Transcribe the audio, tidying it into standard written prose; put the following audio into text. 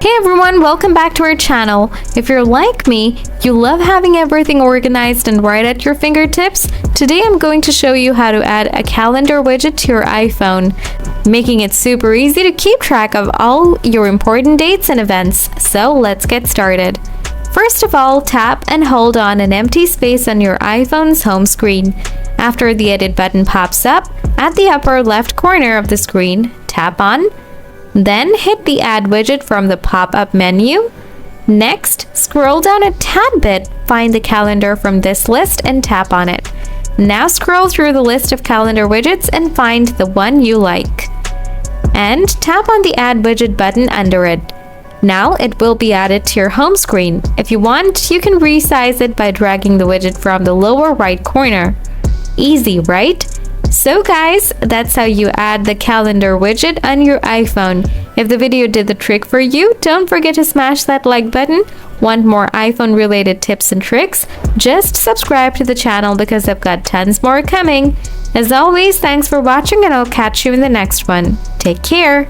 Hey everyone, welcome back to our channel. If you're like me, you love having everything organized and right at your fingertips. Today I'm going to show you how to add a calendar widget to your iPhone, making it super easy to keep track of all your important dates and events. So let's get started. First of all, tap and hold on an empty space on your iPhone's home screen. After the edit button pops up, at the upper left corner of the screen, tap on. Then hit the Add widget from the pop-up menu. Next, scroll down a tad bit, find the calendar from this list and tap on it. Now scroll through the list of calendar widgets and find the one you like. And tap on the Add widget button under it. Now it will be added to your home screen. If you want, you can resize it by dragging the widget from the lower right corner. Easy, right? So guys, that's how you add the calendar widget on your iPhone. If the video did the trick for you, don't forget to smash that like button. Want more iPhone related tips and tricks? Just subscribe to the channel because I've got tons more coming. As always, thanks for watching and I'll catch you in the next one. Take care!